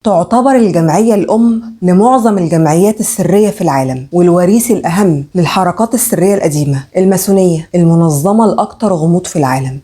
تعتبر الجمعية الأم لمعظم الجمعيات السرية في العالم، والوريث الأهم للحركات السرية القديمة، الماسونية، المنظمة الأكثر غموض في العالم.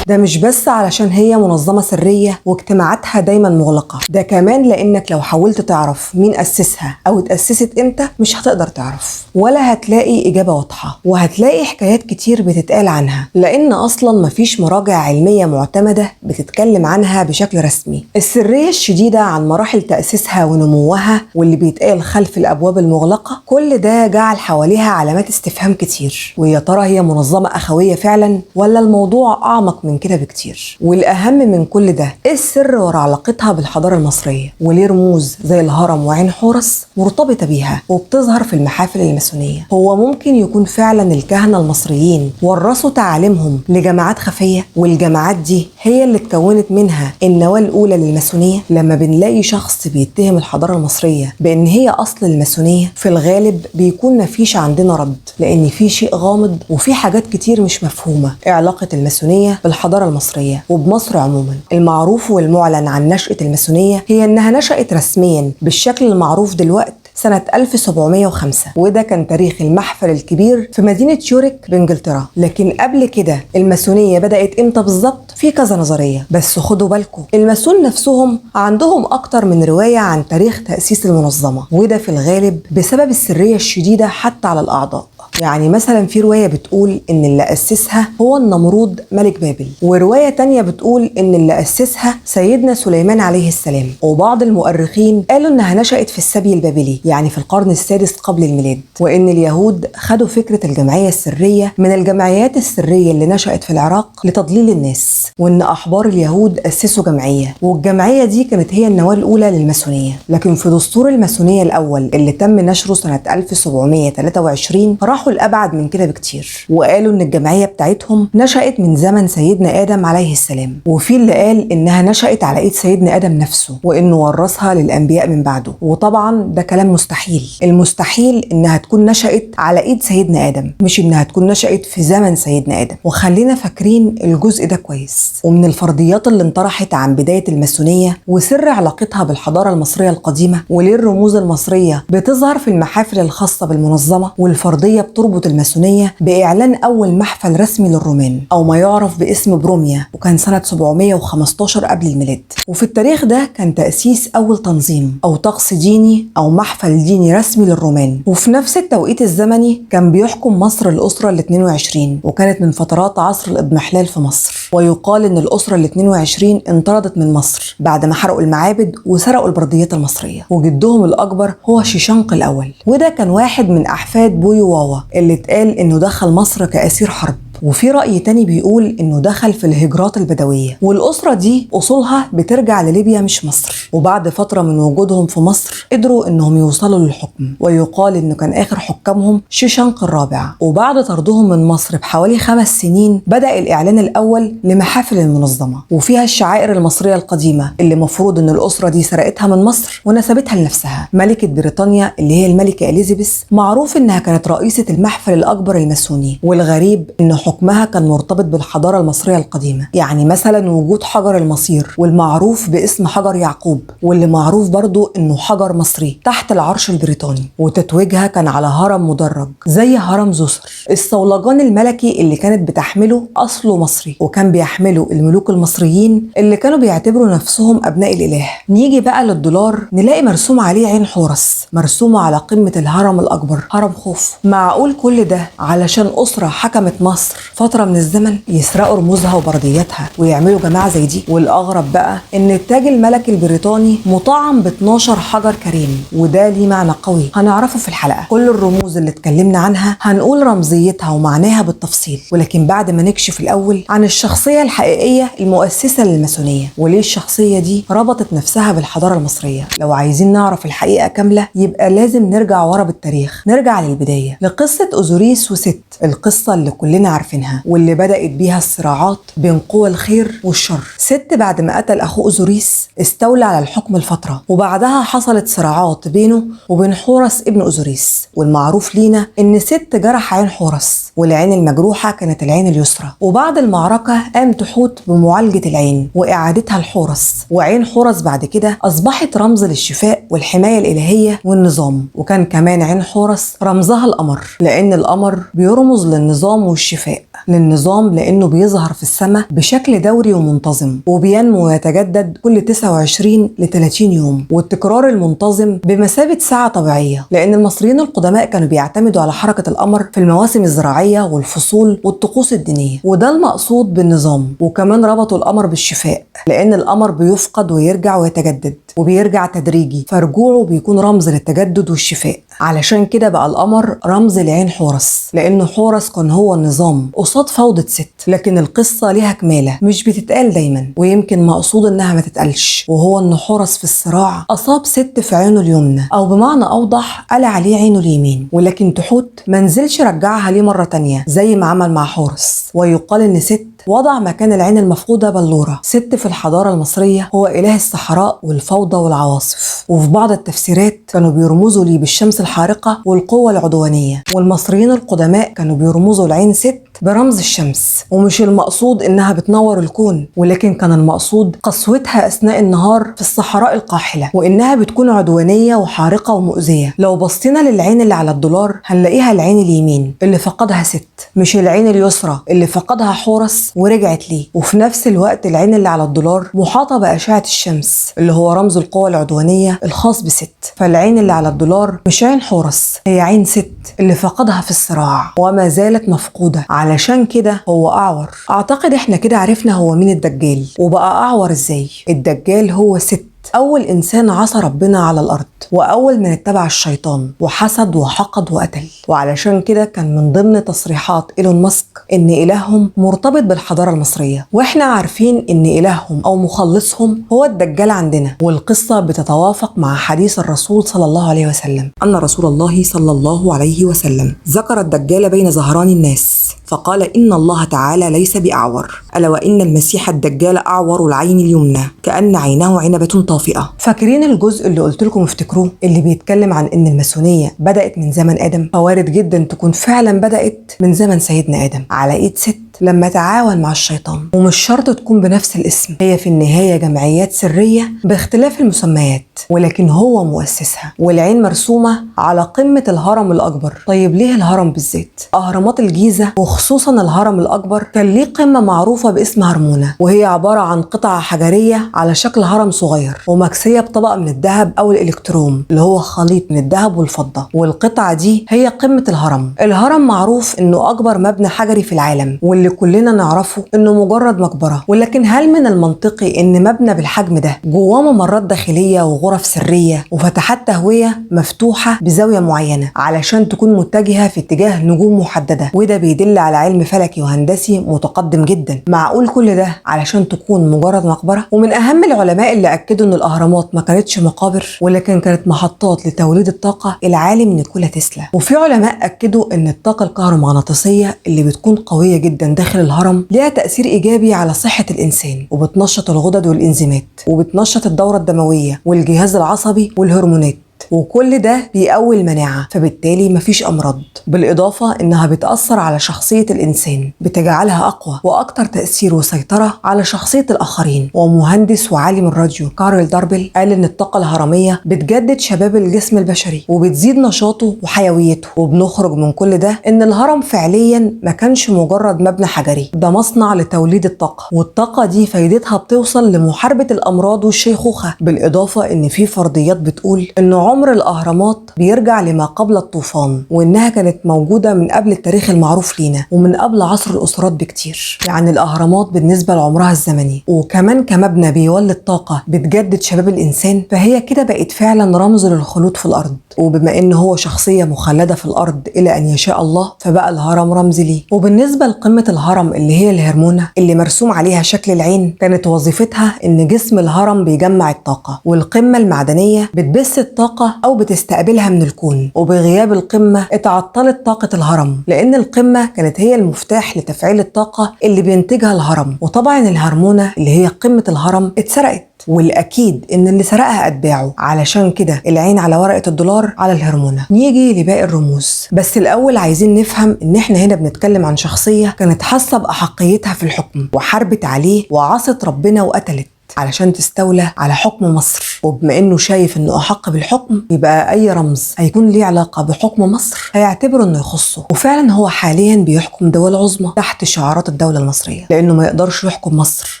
ده مش بس علشان هي منظمة سرية واجتماعاتها دايما مغلقة، ده كمان لأنك لو حاولت تعرف مين أسسها أو اتأسست إمتى مش هتقدر تعرف، ولا هتلاقي إجابة واضحة، وهتلاقي حكايات كتير بتتقال عنها، لأن أصلا مفيش مراجع علمية معتمدة بتتكلم عنها بشكل رسمي. السرية الشديدة عن مراحل تأسيسها ونموها واللي بيتقال خلف الأبواب المغلقة، كل ده جعل حواليها علامات استفهام كتير. ويا ترى هي منظمة أخوية فعلا ولا الموضوع أعمق من كده بكتير؟ والأهم من كل ده، إيه السر ورا علاقتها بالحضارة المصرية؟ وليه رموز زي الهرم وعين حورس مرتبطة بيها وبتظهر في المحافل الماسونية؟ هو ممكن يكون فعلا الكهنة المصريين ورثوا تعاليمهم لجماعات خفية، والجماعات دي هي اللي اتكونت منها النواة الأولى للماسونية؟ لما بنلاقي شخص بيتهم الحضارة المصرية بأن هي أصل الماسونية، في الغالب بيكون مفيش عندنا رد، لأن في شيء غامض وفي حاجات كتير مش مفهومة. علاقة الماسونية بالحضارة المصرية وبمصر عموما. المعروف والمعلن عن نشأة الماسونية هي إنها نشأت رسميا بالشكل المعروف دلوقتي سنة 1705، وده كان تاريخ المحفل الكبير في مدينة يورك بإنجلترا. لكن قبل كده الماسونية بدأت إمتى بالظبط؟ في كذا نظرية، بس خدوا بالكم الماسون نفسهم عندهم أكتر من رواية عن تاريخ تأسيس المنظمة، وده في الغالب بسبب السرية الشديدة حتى على الأعضاء. يعني مثلا في رواية بتقول إن اللي أسسها هو النمرود ملك بابل، ورواية تانية بتقول إن اللي أسسها سيدنا سليمان عليه السلام. وبعض المؤرخين قالوا إنها نشأت في السبي البابلي، يعني في القرن السادس قبل الميلاد، وإن اليهود خدوا فكرة الجمعية السرية من الجمعيات السرية اللي نشأت في العراق لتضليل الناس، وإن أحبار اليهود أسسوا جمعية، والجمعية دي كانت هي النواة الأولى للماسونية. لكن في دستور الماسونية الأول اللي تم نشره سنة 1723 راحوا الأبعد من كده بكتير، وقالوا إن الجمعية بتاعتهم نشأت من زمن سيدنا آدم عليه السلام، وفي اللي قال إنها نشأت على إيد سيدنا آدم نفسه، وإنه ورثها للأنبياء من بعده. وطبعا ده كلام مستحيل. المستحيل إنها تكون نشأت على إيد سيدنا آدم، مش إنها تكون نشأت في زمن سيدنا آدم. وخلينا فاكرين الجزء ده كويس. ومن الفرضيات اللي انطرحت عن بداية الماسونية وسر علاقتها بالحضارة المصرية القديمة، وليه الرموز المصرية بتظهر في المحافل الخاصة بالمنظمة، والفرضية بتربط الماسونية بإعلان أول محفل رسمي للرومان أو ما يعرف باسم بروميا، وكان سنة 715 قبل الميلاد. وفي التاريخ ده كان تأسيس أول تنظيم أو طقس ديني أو محفل ديني رسمي للرومان. وفي نفس التوقيت الزمني كان بيحكم مصر الأسرة ال22، وكانت من فترات عصر الإضمحلال في مصر. ويقال إن الأسرة ال22 انطردت من مصر بعد ما حرقوا المعابد وسرقوا البرديات المصرية، وجدهم الأكبر هو شيشانق الأول، وده كان واحد من أحفاد بويواوا اللي اتقال إنه دخل مصر كأسير حرب. وفي رأي تاني بيقول إنه دخل في الهجرات البدوية، والأسرة دي أصولها بترجع لليبيا مش مصر. وبعد فترة من وجودهم في مصر قدروا إنهم يوصلوا للحكم، ويقال إنه كان آخر حكامهم شيشانق الرابع. وبعد طردهم من مصر بحوالي 5 سنين بدأ الإعلان الأول لمحافل المنظمة، وفيها الشعائر المصرية القديمة اللي مفروض إن الأسرة دي سرقتها من مصر ونسبتها لنفسها. ملكة بريطانيا اللي هي الملكة إليزابيث معروف إنها كانت رئيسة المحفل الأكبر الماسوني، والغريب إنه حكمها كان مرتبط بالحضارة المصرية القديمة. يعني مثلا وجود حجر المصير والمعروف باسم حجر يعقوب، واللي معروف برضو انه حجر مصري تحت العرش البريطاني، وتتويجها كان على هرم مدرج زي هرم زوسر. الصولجان الملكي اللي كانت بتحمله اصله مصري، وكان بيحمله الملوك المصريين اللي كانوا بيعتبروا نفسهم ابناء الاله. نيجي بقى للدولار نلاقي مرسوم عليه عين حورس مرسومة على قمة الهرم الاكبر هرم خوف. معقول كل ده علشان اسرة حكمت مصر فترة من الزمن يسرقوا رموزها وبردياتها ويعملوا جماعة زي دي؟ والأغرب بقى إن التاج الملكي البريطاني مطعم ب12 حجر كريم، وده ليه معنى قوي هنعرفه في الحلقة. كل الرموز اللي اتكلمنا عنها هنقول رمزيتها ومعناها بالتفصيل، ولكن بعد ما نكشف الأول عن الشخصية الحقيقية المؤسسة للماسونية وليه الشخصية دي ربطت نفسها بالحضارة المصرية. لو عايزين نعرف الحقيقة كاملة يبقى لازم نرجع ورا بالتاريخ، نرجع للبداية، لقصة أوزوريس وست، القصة اللي كلنا عارفينها عارفينها، واللي بدأت بيها الصراعات بين قوى الخير والشر. ست بعد ما قتل أخوه أوزوريس استولى على الحكم لفترة، وبعدها حصلت صراعات بينه وبين حورس ابن أوزوريس. والمعروف لينا إن ست جرح عين حورس، والعين المجروحة كانت العين اليسرى. وبعد المعركة قام تحوت بمعالجة العين وإعادتها لحورس، وعين حورس بعد كده أصبحت رمز للشفاء والحماية الإلهية والنظام. وكان كمان عين حورس رمزها القمر، لأن القمر بيرمز للنظام والشفاء. للنظام لأنه بيظهر في السماء بشكل دوري ومنتظم، وبينمو ويتجدد كل 29 ل 30 يوم، والتكرار المنتظم بمثابة ساعة طبيعية، لأن المصريين القدماء كانوا بيعتمدوا على حركة القمر في المواسم الزراعية والفصول والطقوس الدينية، وده المقصود بالنظام. وكمان ربطوا القمر بالشفاء، لأن القمر بيفقد ويرجع ويتجدد وبيرجع تدريجي، فرجوعه بيكون رمز للتجدد والشفاء. علشان كده بقى القمر رمز لعين حورس، لأنه حورس كان هو النظام قصاد فوضى ست. لكن القصة ليها كمالة مش بتتقال دايما، ويمكن مقصود انها ما تتقالش، وهو ان حورس في الصراع أصاب ست في عينه اليمنى، أو بمعنى أوضح قلع عليه عينه اليمين. ولكن تحوت منزلش رجعها ليه مرة تانية زي ما عمل مع حورس. ويقال ان ست وضع مكان العين المفقودة بلورة. ست في الحضارة المصرية هو إله الصحراء والفوضى والعواصف، وفي بعض التفسيرات كانوا بيرمزوا ليه بالشمس الحارقة والقوة العدوانية. والمصريين القدماء كانوا بيرمزوا العين ست برمز الشمس، ومش المقصود إنها بتنور الكون، ولكن كان المقصود قسوتها أثناء النهار في الصحراء القاحلة، وإنها بتكون عدوانية وحارقة ومؤذية. لو بصينا للعين اللي على الدولار هنلاقيها العين اليمين اللي فقدها ست، مش العين اليسرى اللي فقدها حورس ورجعت ليه. وفي نفس الوقت العين اللي على الدولار محاطة بأشعة الشمس اللي هو رمز القوة العدوانية الخاص بست. فالعين اللي على الدولار مش عين حورس، هي عين ست اللي فقدها في الصراع وما زالت مفقودة. علشان كده هو أعور. أعتقد إحنا كده عرفنا هو مين الدجال وبقى أعور إزاي. الدجال هو ست، أول إنسان عصى ربنا على الأرض، وأول من اتبع الشيطان وحسد وحقد وقتل. وعلشان كده كان من ضمن تصريحات إيلون ماسك إن إلههم مرتبط بالحضارة المصرية، وإحنا عارفين إن إلههم أو مخلصهم هو الدجال عندنا. والقصة بتتوافق مع حديث الرسول صلى الله عليه وسلم أن رسول الله صلى الله عليه وسلم ذكر الدجال بين ظهران الناس فقال إن الله تعالى ليس بأعور، ألا وإن المسيح الدجال أعور العين اليمنى كأن عينه عنبة طافئة. فاكرين الجزء اللي قلت لكم افتكروه اللي بيتكلم عن إن الماسونية بدأت من زمن آدم؟ فوارد جدا تكون فعلا بدأت من زمن سيدنا آدم على إيد ست لما تعاون مع الشيطان. ومش شرط تكون بنفس الاسم، هي في النهاية جمعيات سرية باختلاف المسميات، ولكن هو مؤسسها. والعين مرسومة على قمة الهرم الأكبر. طيب ليه الهرم بالذات؟ أهرامات الجيزة وخصوصا الهرم الأكبر كان ليه قمة معروفة باسم هرمونة، وهي عبارة عن قطعة حجرية على شكل هرم صغير ومكسية بطبقة من الذهب أو الإلكتروم اللي هو خليط من الذهب والفضة. والقطعة دي هي قمة الهرم. الهرم معروف إنه أكبر مبنى حجري في العالم، واللي كلنا نعرفه إنه مجرد مقبرة. ولكن هل من المنطقي إن مبنى بالحجم ده جواه ممرات داخلية وغرف سرية وفتحات تهوية مفتوحة بزاوية معينة علشان تكون متجهة في اتجاه نجوم محددة؟ وده بيدل على علم فلكي وهندسي متقدم جدا. معقول كل ده علشان تكون مجرد مقبرة؟ ومن أهم العلماء اللي أكدوا إن الأهرامات ما كانتش مقابر ولكن كانت محطات لتوليد الطاقة العالم نيكولا تسلا. وفي علماء أكدوا إن الطاقة الكهرومغناطيسية اللي بتكون قوية جدا داخل الهرم ليها تأثير إيجابي على صحة الإنسان، وبتنشط الغدد والإنزيمات، وبتنشط الدورة الدموية والجهاز العصبي والهرمونات، وكل ده بيقوي المناعة، فبالتالي مفيش أمراض. بالإضافة إنها بتأثر على شخصية الإنسان، بتجعلها أقوى وأكثر تأثير وسيطرة على شخصية الآخرين. ومهندس وعالم الراديو كارل داربل قال إن الطاقة الهرمية بتجدد شباب الجسم البشري وبتزيد نشاطه وحيويته. وبنخرج من كل ده إن الهرم فعليا ما كانش مجرد مبنى حجري، ده مصنع لتوليد الطاقة، والطاقة دي فايدتها بتوصل لمحاربة الأمراض والشيخوخة. بالإضافة إن في فرضيات بتقول إن عمر الأهرامات بيرجع لما قبل الطوفان، وإنها كانت موجودة من قبل التاريخ المعروف لينا ومن قبل عصر الأسرات بكتير. يعني الأهرامات بالنسبة لعمرها الزمني وكمان كمبنى بيولد طاقة بتجدد شباب الإنسان، فهي كده بقت فعلا رمز للخلود في الأرض. وبما إن هو شخصية مخلدة في الأرض إلى أن يشاء الله، فبقى الهرم رمز ليه. وبالنسبة لقمة الهرم اللي هي الهرمونة اللي مرسوم عليها شكل العين، كانت وظيفتها إن جسم الهرم بيجمع الطاقة، والقمة المعدنية بتبث الطاقة الطاقة أو بتستقبلها من الكون. وبغياب القمة اتعطلت طاقة الهرم، لأن القمة كانت هي المفتاح لتفعيل الطاقة اللي بينتجها الهرم. وطبعا الهرمونة اللي هي قمة الهرم اتسرقت، والأكيد إن اللي سرقها أتباعه، علشان كده العين على ورقة الدولار على الهرمونة. نيجي لباقي الرموز، بس الأول عايزين نفهم إن إحنا هنا بنتكلم عن شخصية كانت حاسة بأحقيتها في الحكم، وحاربت عليه وعصت ربنا وقتلت علشان تستولى على حكم مصر. وبما انه شايف انه احق بالحكم، يبقى اي رمز هيكون ليه علاقه بحكم مصر هيعتبره انه يخصه. وفعلا هو حاليا بيحكم دول عظمى تحت شعارات الدوله المصريه، لانه ما يقدرش يحكم مصر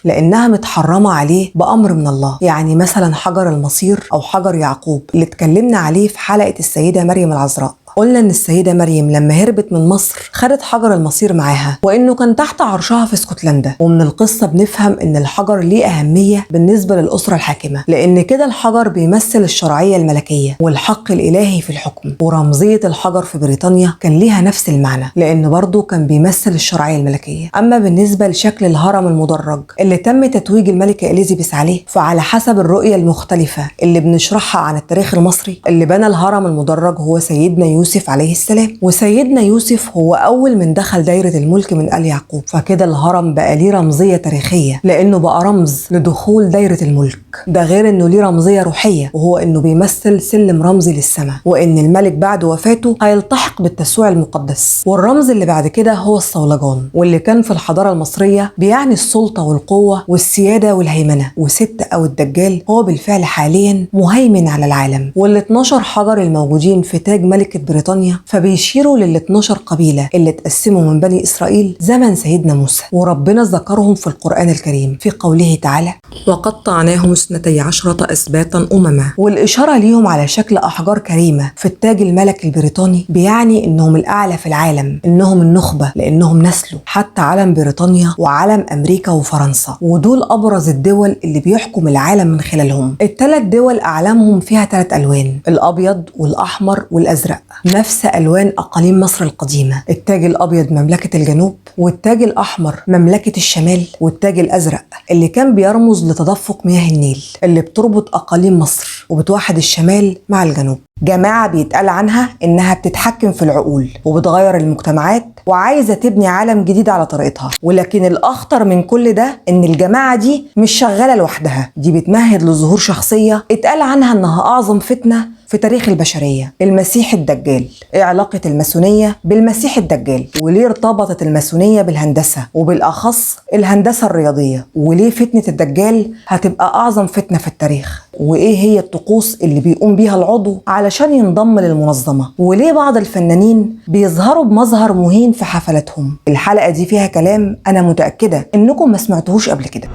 لانها متحرمه عليه بامر من الله. يعني مثلا حجر المصير او حجر يعقوب اللي اتكلمنا عليه في حلقه السيده مريم العذراء، قلنا ان السيده مريم لما هربت من مصر خدت حجر المصير معاها، وانه كان تحت عرشها في اسكتلندا. ومن القصه بنفهم ان الحجر ليه اهميه بالنسبه للاسره الحاكمه، لان كده الحجر بيمثل الشرعيه الملكيه والحق الالهي في الحكم. ورمزيه الحجر في بريطانيا كان ليها نفس المعنى، لان برضه كان بيمثل الشرعيه الملكيه. اما بالنسبه لشكل الهرم المدرج اللي تم تتويج الملكه اليزابيث عليه، فعلى حسب الرؤيه المختلفه اللي بنشرحها عن التاريخ المصري، اللي بنى الهرم المدرج هو سيدنا يوسف عليه السلام. وسيدنا يوسف هو أول من دخل دايرة الملك من آل يعقوب، فكده الهرم بقى ليه رمزية تاريخية لأنه بقى رمز لدخول دايرة الملك. ده غير إنه ليه رمزية روحية، وهو إنه بيمثل سلم رمزي للسماء، وإن الملك بعد وفاته هيلتحق بالتسويع المقدس. والرمز اللي بعد كده هو الصولجان، واللي كان في الحضارة المصرية بيعني السلطة والقوة والسيادة والهيمنة. وست أو الدجال هو بالفعل حاليا مهيمن على العالم. وال12 حجر الموجودين في تاج ملكة بريطانيا فبيشيروا لل12 قبيلة اللي اتقسموا من بني إسرائيل زمن سيدنا موسى، وربنا ذكرهم في القرآن الكريم في قوله تعالى: وقطعناهم 12 أسباطا أمما. والإشارة ليهم على شكل أحجار كريمة في التاج الملكي البريطاني بيعني إنهم الأعلى في العالم، إنهم النخبة لأنهم نسلوا حتى علم بريطانيا وعلم أمريكا وفرنسا، ودول أبرز الدول اللي بيحكم العالم من خلالهم. ال3 دول أعلامهم فيها 3 ألوان: الأبيض والأحمر والأزرق، نفس ألوان أقاليم مصر القديمة. التاج الأبيض مملكة الجنوب، والتاج الأحمر مملكة الشمال، والتاج الأزرق اللي كان بيرمز لتدفق مياه النيل اللي بتربط أقاليم مصر وبتوحد الشمال مع الجنوب. جماعة بيتقال عنها إنها بتتحكم في العقول وبتغير المجتمعات وعايزة تبني عالم جديد على طريقتها. ولكن الأخطر من كل ده إن الجماعة دي مش شغالة لوحدها، دي بتمهد لظهور شخصية اتقال عنها إنها أعظم فتنة في تاريخ البشرية: المسيح الدجال. ايه علاقة الماسونية بالمسيح الدجال؟ وليه ارتبطت الماسونية بالهندسة وبالأخص الهندسة الرياضية؟ وليه فتنة الدجال هتبقى أعظم فتنة في التاريخ؟ وإيه هي الطقوس اللي بيقوم بيها العضو علشان ينضم للمنظمة؟ وليه بعض الفنانين بيظهروا بمظهر مهين في حفلاتهم؟ الحلقة دي فيها كلام أنا متأكدة إنكم ما سمعتوهوش قبل كده.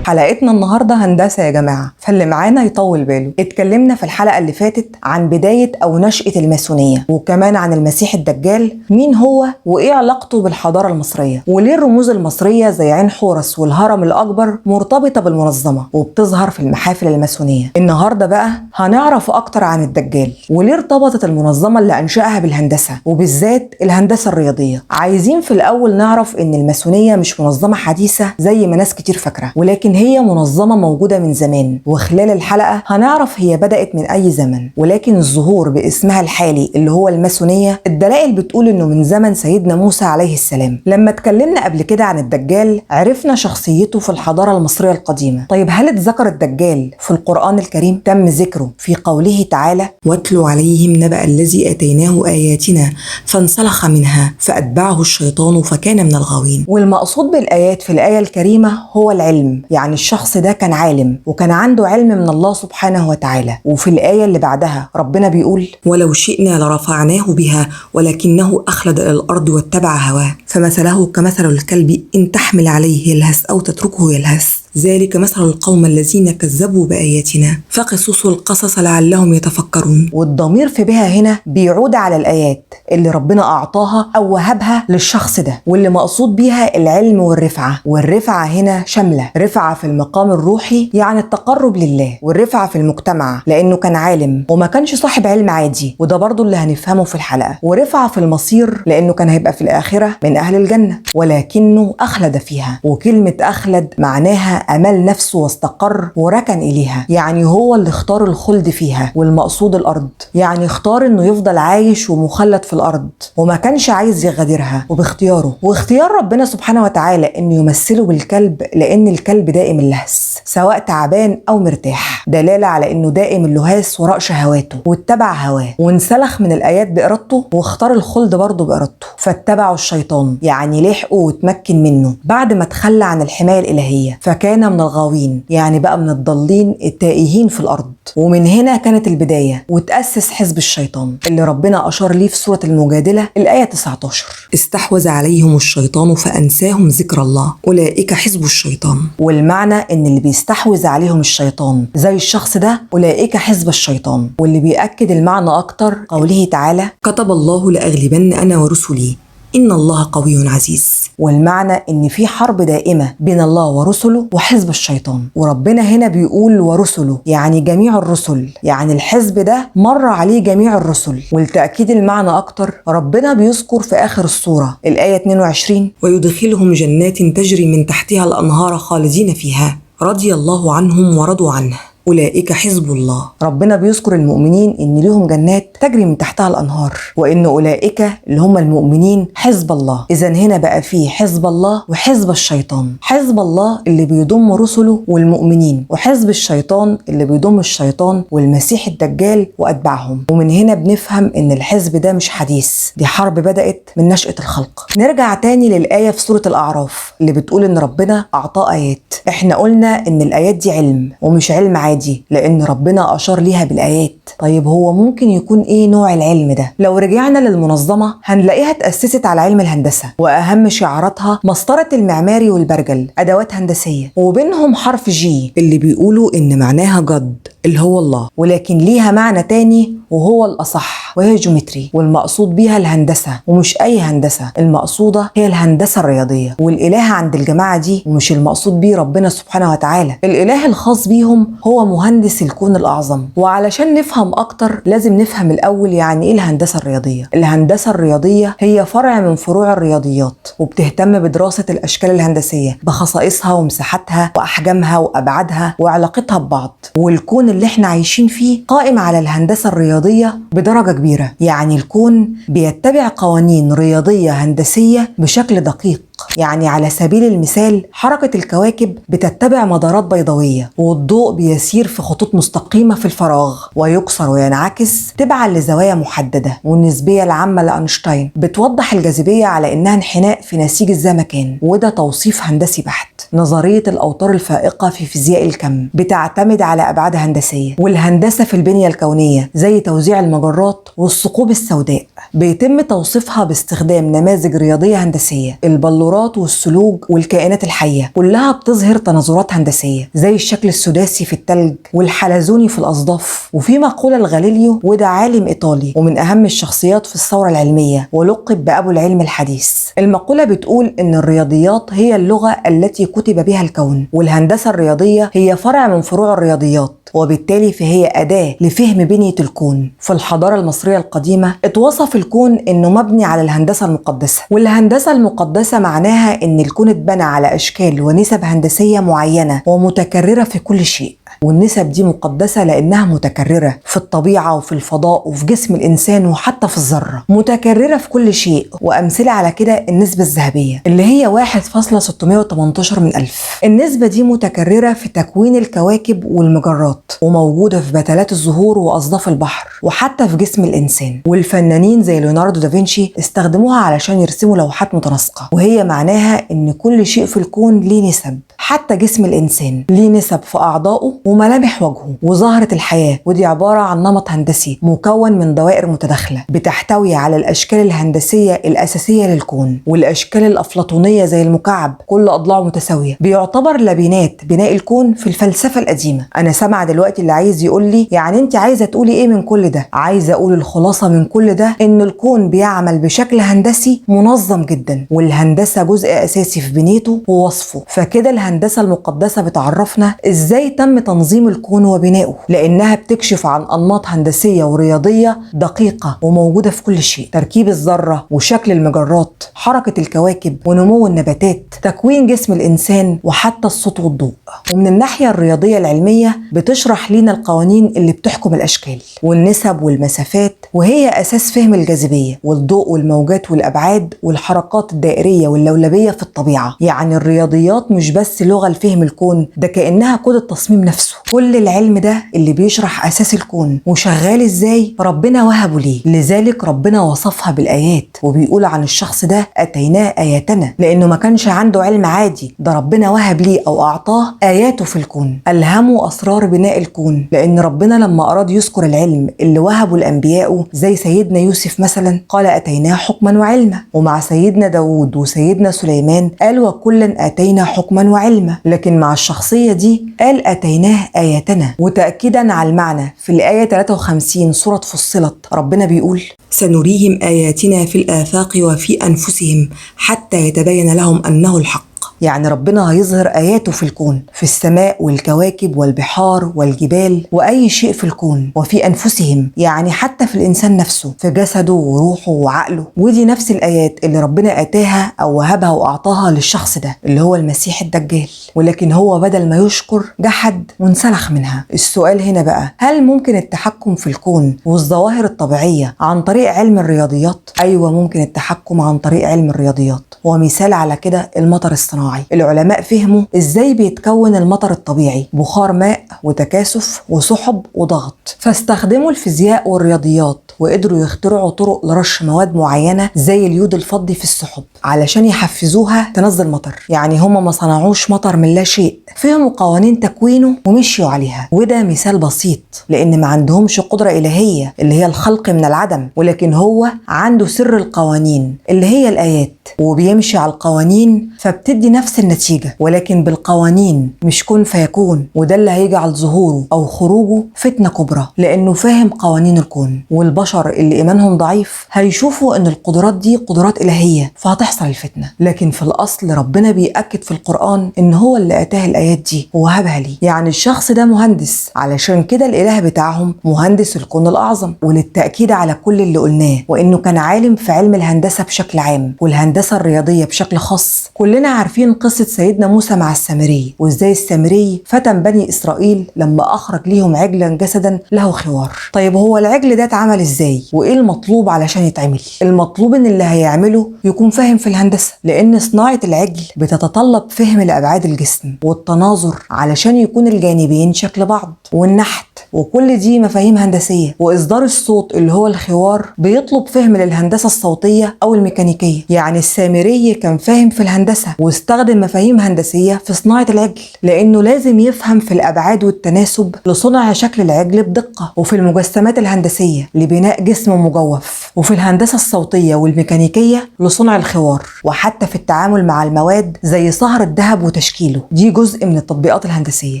حلقتنا النهاردة هندسة يا جماعة، فاللي معانا يطول باله. اتكلمنا في الحلقة اللي فاتت عن بداية أو نشأة الماسونية، وكمان عن المسيح الدجال، مين هو وإيه علاقته بالحضارة المصرية، وليه الرموز المصرية زي عين حورس والهرم الأكبر مرتبطة بالمنظمة وبتظهر في المحافل الماسونية. النهاردة بقى هنعرف أكتر عن الدجال وليه ارتبطت المنظمة اللي أنشأها بالهندسة، وبالذات الهندسة الرياضية. عايزين في الأول نعرف إن الماسونية مش منظمة حديثة زي ما ناس كتير فاكرة، ولكن هي منظمة موجودة من زمان. وخلال الحلقة هنعرف هي بدأت من أي زمن، ولكن الظهور باسمها الحالي اللي هو الماسونية الدلائل بتقول إنه من زمن سيدنا موسى عليه السلام. لما اتكلمنا قبل كده عن الدجال عرفنا شخصيته في الحضارة المصرية القديمة. طيب هل اتذكر الدجال في القرآن الكريم؟ تم ذكره في قوله تعالى: واتل عليهم نبأ الذي آتيناه آياتنا فانسلخ منها فأتبعه الشيطان فكان من الغاوين. والمقصود بالآيات في الآية الكريمة هو العلم، يعني الشخص ده كان عالم وكان عنده علم من الله سبحانه وتعالى. وفي الآية اللي بعدها ربنا بيقول: ولو شئنا لرفعناه بها ولكنه أخلد إلى الأرض واتبع هواه فمثله كمثل الكلب إن تحمل عليه يلهث أو تتركه يلهث ذلك مثل القوم الذين كذبوا بآياتنا فقصصوا القصص لعلهم يتفكرون. والضمير في بها هنا بيعود على الآيات اللي ربنا أعطاها أو وهبها للشخص ده، واللي مقصود بيها العلم والرفعة. والرفعة هنا شاملة رفعة في المقام الروحي يعني التقرب لله، والرفعة في المجتمع لأنه كان عالم وما كانش صاحب علم عادي، وده برضو اللي هنفهمه في الحلقة. ورفعة في المصير لأنه كان هيبقى في الآخرة من أهل الجنة ولكنه أخلد فيها، وكلمة أخلد معناها أمل نفسه واستقر وركن إليها، يعني هو اللي اختار الخلد فيها، والمقصود الأرض، يعني اختار إنه يفضل عايش ومخلد في الأرض وما كانش عايز يغادرها، وباختياره واختيار ربنا سبحانه وتعالى إنه يمثله بالكلب، لأن الكلب دائم اللهث سواء تعبان أو مرتاح، دلالة على إنه دائم اللهاث وراء شهواته واتبع هواه وانسلخ من الآيات بإرادته، واختار الخلد برضه بإرادته، فاتبعوا الشيطان، يعني لحقه وتمكن منه بعد ما تخلى عن الحماية الإلهية، فكان من الغاوين، يعني بقى من الضالين التائهين في الأرض. ومن هنا كانت البداية وتأسس حزب الشيطان اللي ربنا أشار ليه في سورة المجادلة الآية 19: استحوذ عليهم الشيطان فأنساهم ذكر الله أولئك حزب الشيطان. والمعنى إن اللي بيستحوذ عليهم الشيطان زي الشخص ده أولئك حزب الشيطان. واللي بيأكد المعنى أكتر قوله تعالى: كتب الله لأغلبن أنا ورسلي إن الله قوي عزيز. والمعنى إن في حرب دائمة بين الله ورسله وحزب الشيطان، وربنا هنا بيقول ورسله يعني جميع الرسل، يعني الحزب ده مر عليه جميع الرسل. ولتأكيد المعنى أكتر ربنا بيذكر في آخر السورة الآية 22: ويدخلهم جنات تجري من تحتها الأنهار خالدين فيها رضي الله عنهم ورضوا عنه أولئك حزب الله. ربنا بيذكر المؤمنين إن لهم جنات تجري من تحتها الأنهار، وإن أولئك اللي هم المؤمنين حزب الله. إذا هنا بقى فيه حزب الله وحزب الشيطان، حزب الله اللي بيضم رسله والمؤمنين، وحزب الشيطان اللي بيضم الشيطان والمسيح الدجال وأتباعهم. ومن هنا بنفهم إن الحزب ده مش حديث، دي حرب بدأت من نشأة الخلق. نرجع تاني للآية في سورة الأعراف اللي بتقول إن ربنا أعطاه آيات. إحنا قلنا إن الآيات دي علم ومش علم عادي، لأن ربنا أشار ليها بالآيات. طيب هو ممكن يكون إيه نوع العلم ده؟ لو رجعنا للمنظمة هنلاقيها تأسست على علم الهندسة، وأهم شعاراتها مسطرة المعماري والبرجل، أدوات هندسية، وبينهم حرف جي اللي بيقولوا إن معناها جد اللي هو الله، ولكن ليها معنى تاني وهو الأصح وهي جيومتري، والمقصود بيها الهندسة، ومش أي هندسة، المقصودة هي الهندسة الرياضية. والإله عند الجماعة دي ومش المقصود بيه ربنا سبحانه وتعالى، الإله الخاص بيهم هو مهندس الكون الأعظم. وعلشان نفهم أكتر لازم نفهم الأول يعني إيه الهندسة الرياضية. الهندسة الرياضية هي فرع من فروع الرياضيات، وبتهتم بدراسة الأشكال الهندسية بخصائصها ومساحتها وأحجامها وأبعادها وعلاقتها ببعض. والكون اللي احنا عايشين فيه قائم على الهندسة الرياضية بدرجة كبيرة، يعني الكون بيتبع قوانين رياضية هندسية بشكل دقيق. يعني على سبيل المثال حركة الكواكب بتتبع مدارات بيضاوية، والضوء بيسير في خطوط مستقيمة في الفراغ ويكسر وينعكس تبعا لزوايا محددة. والنسبية العامة لأينشتاين بتوضح الجاذبية على إنها انحناء في نسيج الزمكان، وده توصيف هندسي بحت. نظرية الأوتار الفائقة في فيزياء الكم بتعتمد على أبعاد هندسية. والهندسة في البنية الكونية زي توزيع المجرات والثقوب السوداء بيتم توصيفها باستخدام نماذج رياضية هندسية. البلورات والثلوج والكائنات الحية كلها بتظهر تناظرات هندسية زي الشكل السداسي في التلج والحلزوني في الأصداف. وفي مقولة لغاليليو، وده عالم إيطالي ومن أهم الشخصيات في الثورة العلمية ولقب بأبو العلم الحديث. المقولة بتقول إن الرياضيات هي اللغة التي كتب بها الكون، والهندسة الرياضية هي فرع من فروع الرياضيات، وبالتالي فهي أداة لفهم بنية الكون. في الحضارة المصرية القديمة اتوصف الكون إنه مبني على الهندسة المقدسة، والهندسة المقدسة معناها إن الكون اتبنى على أشكال ونسب هندسية معينة ومتكررة في كل شيء. والنسب دي مقدسة لأنها متكررة في الطبيعة وفي الفضاء وفي جسم الإنسان وحتى في الذرة، متكررة في كل شيء. وأمثلة على كده النسبة الذهبية اللي هي 1.618 من 1000. النسبة دي متكررة في تكوين الكواكب والمجرات، وموجودة في بتلات الزهور وأصداف البحر وحتى في جسم الإنسان. والفنانين زي ليوناردو دافنشي استخدموها علشان يرسموا لوحات متناسقة، وهي معناها إن كل شيء في الكون ليه نسب. حتى جسم الإنسان ليه نسب في أعضائه وملامح وجهه وظاهرة الحياة، ودي عبارة عن نمط هندسي مكون من دوائر متداخلة بتحتوي على الأشكال الهندسية الأساسية للكون. والأشكال الأفلاطونية زي المكعب كل أضلاعه متساوية بيعتبر لبنات بناء الكون في الفلسفة القديمة. أنا سامعة دلوقتي اللي عايز يقول لي يعني أنت عايزة تقولي إيه من كل ده؟ عايزة أقول الخلاصة من كل ده إن الكون بيعمل بشكل هندسي منظم جدا، والهندسة جزء أساسي في بنيته ووصفه. فكده الهندسة المقدسة بتعرفنا ازاي تم تنظيم الكون وبنائه، لانها بتكشف عن انماط هندسية ورياضية دقيقة وموجودة في كل شيء: تركيب الذرة وشكل المجرات، حركة الكواكب ونمو النباتات، تكوين جسم الانسان، وحتى الصوت والضوء. ومن الناحية الرياضية العلمية بتشرح لنا القوانين اللي بتحكم الاشكال والنسب والمسافات، وهي اساس فهم الجاذبية والضوء والموجات والابعاد والحركات الدائرية واللولبية في الطبيعة. يعني الرياضيات مش بس لغة لفهم الكون، ده كأنها كود التصميم نفسه. كل العلم ده اللي بيشرح اساس الكون وشغال ازاي ربنا وهبه ليه. لذلك ربنا وصفها بالايات وبيقول عن الشخص ده اتيناه اياتنا، لانه ما كانش عنده علم عادي، ده ربنا وهب ليه او اعطاه اياته في الكون، الهمه اسرار بناء الكون. لان ربنا لما اراد يذكر العلم اللي وهبه لانبيائه زي سيدنا يوسف مثلا قال اتيناه حكما وعلما، ومع سيدنا داود وسيدنا سليمان قال وكلا اتينا حكما وعلما. لكن مع الشخصيه دي قال اتيناه اياتنا. وتاكيدا على المعنى في الايه 53 سوره فصلت ربنا بيقول سنريهم اياتنا في الافاق وفي انفسهم حتى يتبين لهم انه الحق. يعني ربنا هيظهر آياته في الكون، في السماء والكواكب والبحار والجبال وأي شيء في الكون، وفي أنفسهم يعني حتى في الإنسان نفسه، في جسده وروحه وعقله. ودي نفس الآيات اللي ربنا أتاها أو وهبها وأعطاها للشخص ده اللي هو المسيح الدجال. ولكن هو بدل ما يشكر جحد وانسلخ منها. السؤال هنا بقى، هل ممكن التحكم في الكون والظواهر الطبيعية عن طريق علم الرياضيات؟ أيوة ممكن التحكم عن طريق علم الرياضيات. ومثال على كده المطر الصناعي. العلماء فهموا ازاي بيتكون المطر الطبيعي: بخار ماء وتكاثف وسحب وضغط. فاستخدموا الفيزياء والرياضيات وقدروا يخترعوا طرق لرش مواد معينة زي اليود الفضي في السحب علشان يحفزوها تنزل مطر. يعني هما ما صنعوش مطر من لا شيء، فهموا قوانين تكوينه ومشيوا عليها. وده مثال بسيط لان ما عندهمش قدرة إلهية اللي هي الخلق من العدم، ولكن هو عنده سر القوانين اللي هي الآيات، وبيمشي على القوانين فبتدي نفس النتيجة، ولكن بالقوانين مش كن فيكون. وده اللي هيجعل ظهوره أو خروجه فتنة كبرى، لأنه فاهم قوانين الكون. والبشر اللي إيمانهم ضعيف هيشوفوا أن القدرات دي قدرات إلهية فهتحصل الفتنة. لكن في الأصل ربنا بيأكد في القرآن أن هو اللي أتاه الآيات دي ووهبها لي. يعني الشخص ده مهندس، علشان كده الإله بتاعهم مهندس الكون الأعظم. وللتأكيد على كل اللي قلناه وأنه كان عالم في علم الهندسة بشكل عام والهندسة الرياضية بشكل خاص، كلنا عارفين قصة سيدنا موسى مع السامري، وازاي السامري فتن بني إسرائيل لما أخرج ليهم عجلا جسدا له خوار. طيب هو العجل ده اتعمل ازاي؟ وإيه المطلوب علشان يتعمل؟ المطلوب إن اللي هيعمله يكون فاهم في الهندسة، لأن صناعة العجل بتتطلب فهم لأبعاد الجسم والتناظر علشان يكون الجانبين شكل بعض، والنحت، وكل دي مفاهيم هندسية. وإصدار الصوت اللي هو الخوار بيطلب فهم للهندسة الصوتية أو الميكانيكية. يعني السامري كان فاهم في الهندسة واستخدم مفاهيم هندسية في صناعة العجل، لأنه لازم يفهم في الأبعاد والتناسب لصنع شكل العجل بدقة، وفي المجسمات الهندسية لبناء جسم مجوف، وفي الهندسة الصوتية والميكانيكية لصنع الخوار، وحتى في التعامل مع المواد زي صهر الذهب وتشكيله. دي جزء من التطبيقات الهندسية.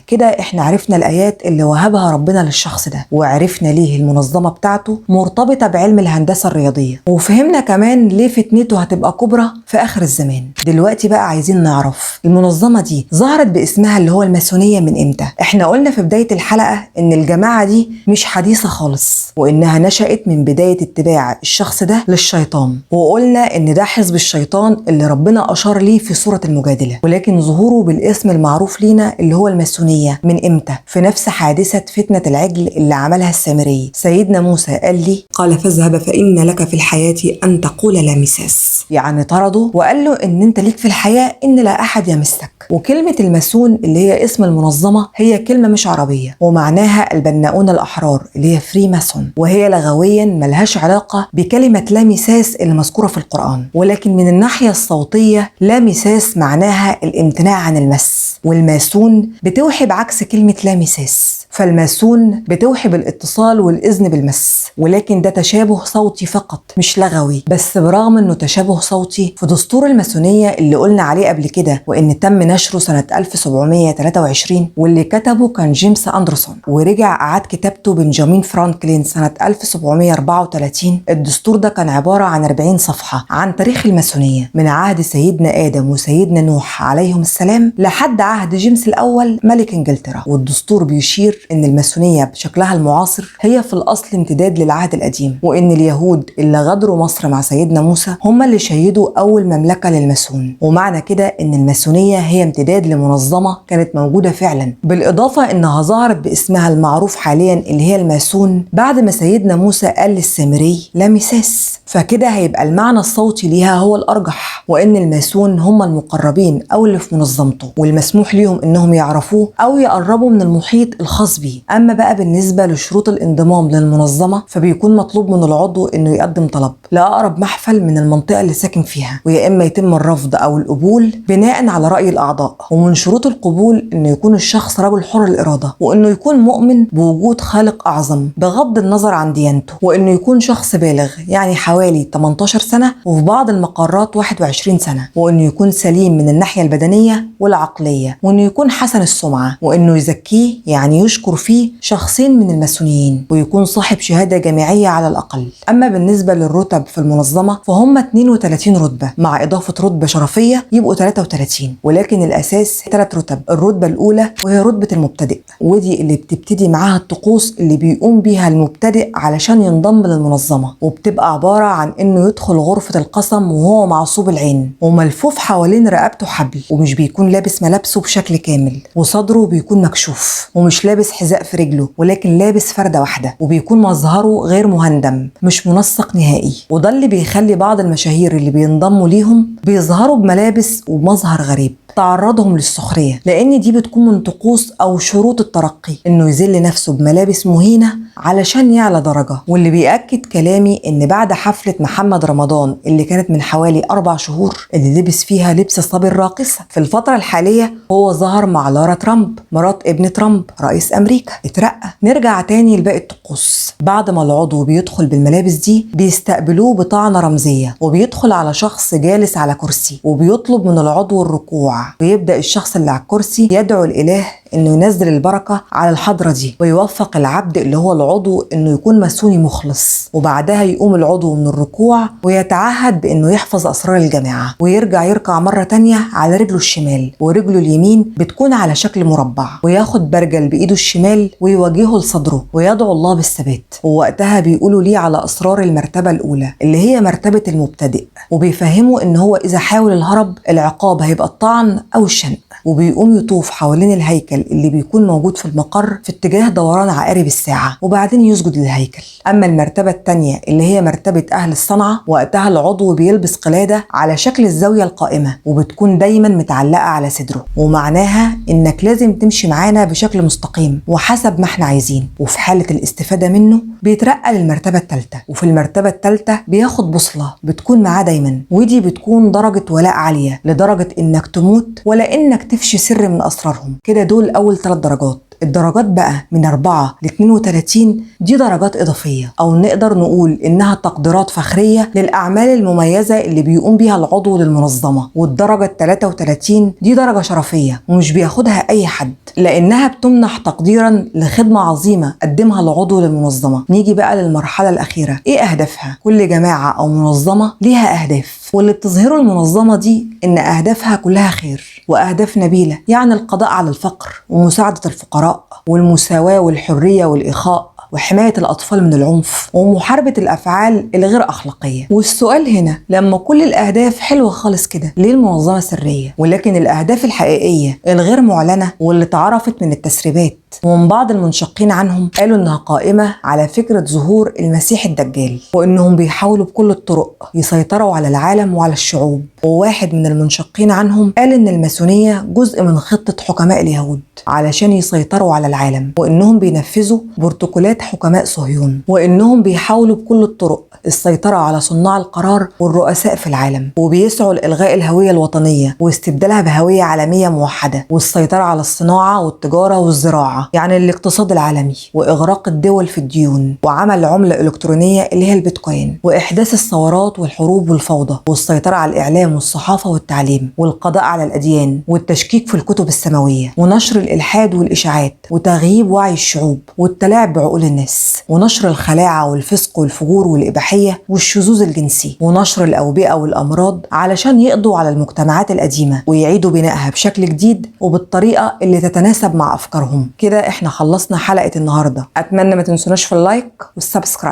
كده احنا عرفنا الآيات اللي وهبها ربنا للشخص ده، وعرفنا ليه المنظمة بتاعته مرتبطة بعلم الهندسة الرياضية، وفهمنا كمان ليه فتنته هتبقى كبرى في آخر الزمان. دلوقتي بقى عايزين نعرف المنظمة دي ظهرت باسمها اللي هو الماسونية من امتى؟ احنا قلنا في بداية الحلقة ان الجماعة دي مش حديثة خالص، وانها نشأت من بداية اتباع الشخص ده للشيطان، وقلنا ان ده حزب الشيطان اللي ربنا اشار ليه في سورة المجادلة. ولكن ظهوره بالاسم المعروف لينا اللي هو الماسونية من امتى؟ في نفس حادثة فتنة العجل اللي عملها السامري. سيدنا موسى قال لي قال فاذهب فإن لك في الحياة أن تقول لا مساس، يعني طرده وقال له ان انت ليك في الحياة ان لا احد يمسك. وكلمة الماسون اللي هي اسم المنظمة هي كلمة مش عربية، ومعناها البناؤون الأحرار اللي هي فري ماسون، وهي لغويا ملهاش علاقة بكلمة لا مساس اللي مذكورة في القرآن. ولكن من الناحية الصوتية لا مساس معناها الامتناع عن المس، والماسون بتوحي بعكس كلمة لا مساس. فالماسون بتوحي بالاتصال والإذن بالمس، ولكن ده تشابه صوتي فقط مش لغوي. بس برغم انه تشابه صوتي، في دستور الماسونية اللي قلنا عليه قبل كده وان تم نشره سنة 1723 واللي كتبه كان جيمس أندرسون، ورجع أعاد كتابته بنجامين فرانكلين سنة 1734، الدستور ده كان عبارة عن 40 صفحة عن تاريخ الماسونية من عهد سيدنا آدم وسيدنا نوح عليهم السلام لحد عهد جيمس الأول ملك إنجلترا. والدستور بيشير إن الماسونية بشكلها المعاصر هي في الأصل امتداد للعهد القديم، وإن اليهود اللي غادروا مصر مع سيدنا موسى هم اللي شيدوا أول مملكة للماسون. ومعنى كده إن الماسونية هي امتداد لمنظمة كانت موجودة فعلا، بالإضافة إنها ظهرت باسمها المعروف حاليا اللي هي الماسون بعد ما سيدنا موسى قال للسامري لا مساس. فكده هيبقى المعنى الصوتي ليها هو الأرجح، وإن الماسون هم المقربين أو اللي في منظمته والمسموح ليهم إنهم يعرفوه أو يقربوا من المحيط الخاص بيه. أما بقى بالنسبة لشروط الانضمام للمنظمة فبيكون مطلوب من العضو إنه يقدم طلب لأقرب محفل من المنطقة اللي ساكن فيها، ويا إما يتم الرفض أو القبول بناء على رأي الأعضاء. ومن شروط القبول إنه يكون الشخص رجل حر الإرادة، وإنه يكون مؤمن بوجود خالق أعظم بغض النظر عن ديانته، وإنه يكون شخص بالغ يعني حوالي 18 سنة وفي بعض المقارات 21 سنة، وإنه يكون سليم من الناحية البدنية والعقلية، وإنه يكون حسن السمعة، وإنه يزكيه يعني يشكر فيه شخصين من الماسونيين، ويكون صاحب شهادة جامعية على الأقل. أما بالنسبة للرتب في المنظمة فهم 32 رتبة مع إضافة رتبة شرفية يبقوا 33، ولكن الأساس 3 رتب. الرتبة الأولى وهي رتبة المبتدئ، ودي اللي بتبتدي معاها الطقوس اللي بيقوم بيها المبتدئ علشان ينضم للمنظمة، وبتبقى عبارة عن إنه يدخل غرفة القسم وهو معصوب العين وملفوف حوالين رقبته حبل، ومش بيكون لابس ملابسه بشكل كامل، وصدره بيكون مكشوف، ومش لابس حذاء في رجله ولكن لابس فردة واحدة، وبيكون مظهره غير مهندم مش منسق نهائي. وده اللي بيخلي بعض المشاهير اللي بينضموا ليهم بيظهروا بملابس ومظهر غريب تعرضهم للسخرية، لأن دي بتكون من طقوس أو شروط الترقي إنه يذل نفسه بملابس مهينة علشان يعلى درجة. واللي بيأكد كلامي إن بعد حفلة محمد رمضان اللي كانت من حوالي 4 شهور اللي لبس فيها لبس صبي الراقصة، في الفترة الحالية هو ظهر مع لارا ترامب مرات ابن ترامب رئيس أمريكا اترقى. نرجع تاني لباقي الطقوس. بعد ما العضو بيدخل بالملابس دي بيستقبلوه بطعنة رمزية، وبيدخل على شخص جالس على كرسي وبيطلب من العضو الركوع، ويبدأ الشخص اللي على الكرسي يدعو الإله إنه ينزل البركة على الحضرة دي ويوفق العبد اللي هو العضو إنه يكون ماسوني مخلص. وبعدها يقوم العضو من الركوع ويتعهد بإنه يحفظ أسرار الجماعة، ويرجع يركع مرة تانية على رجله الشمال، ورجله اليمين بتكون على شكل مربع، وياخد برجل بإيده الشمال ويواجهه لصدره ويدعو الله بالثبات. ووقتها بيقولوا ليه على أسرار المرتبة الأولى اللي هي مرتبة المبتدئ، وبيفهموا إن هو إذا حاول الهرب العقاب هيبقى الطعن أو الشنق. وبيقوم يطوف حوالين الهيكل اللي بيكون موجود في المقر في اتجاه دوران عقارب الساعة، وبعدين يسجد للهيكل. أما المرتبة التانية اللي هي مرتبة أهل الصنعة، وقتها العضو بيلبس قلادة على شكل الزاوية القائمة، وبتكون دايما متعلقة على صدره، ومعناها إنك لازم تمشي معانا بشكل مستقيم وحسب ما احنا عايزين. وفي حالة الاستفادة منه بيترقى للمرتبة الثالثة، وفي المرتبة الثالثة بياخد بوصلة بتكون معاه دايما، ودي بتكون درجة ولاء عالية لدرجة إنك تموت ولا إنك تفشي سر من أسرارهم. كده دول أول 3 درجات. الدرجات بقى من 4 ل 32 دي درجات إضافية، أو نقدر نقول إنها تقديرات فخرية للأعمال المميزة اللي بيقوم بيها العضو للمنظمة. والدرجة 33 دي درجة شرفية ومش بياخدها أي حد، لأنها بتمنح تقديرا لخدمة عظيمة قدمها العضو للمنظمة. نيجي بقى للمرحلة الأخيرة، إيه أهدافها؟ كل جماعة أو منظمة ليها أهداف، واللي بتظهره المنظمة دي إن أهدافها كلها خير وأهداف نبيلة، يعني القضاء على الفقر ومساعدة الفقراء والمساواة والحرية والإخاء وحماية الأطفال من العنف ومحاربة الأفعال الغير أخلاقية. والسؤال هنا، لما كل الأهداف حلوة خالص كده ليه المنظمة سرية؟ ولكن الأهداف الحقيقية الغير معلنة واللي اتعرفت من التسريبات ومن بعض المنشقين عنهم قالوا إنها قائمة على فكرة ظهور المسيح الدجال، وإنهم بيحاولوا بكل الطرق يسيطروا على العالم وعلى الشعوب. وواحد من المنشقين عنهم قال إن الماسونية جزء من خطة حكماء اليهود علشان يسيطروا على العالم، وإنهم بينفذوا بروتوكولات حكماء صهيون، وإنهم بيحاولوا بكل الطرق السيطرة على صناع القرار والرؤساء في العالم، وبيسعوا لإلغاء الهوية الوطنية واستبدالها بهوية عالمية موحدة، والسيطرة على الصناعة والتجارة والزراعة، يعني الاقتصاد العالمي وإغراق الدول في الديون وعمل عملة إلكترونية اللي هي البيتكوين وإحداث الثورات والحروب والفوضى والسيطرة على الإعلام والصحافة والتعليم والقضاء على الأديان والتشكيك في الكتب السماوية ونشر الإلحاد والإشاعات وتغييب وعي الشعوب والتلاعب بعقول الناس ونشر الخلاعة والفسق والفجور والإباحية والشذوذ الجنسي ونشر الأوبئة والأمراض علشان يقضوا على المجتمعات القديمة ويعيدوا بنائها بشكل جديد وبالطريقة اللي تتناسب مع أفكارهم. كده احنا خلصنا حلقة النهاردة. أتمنى ما تنسوناش في اللايك والسبسكرايب.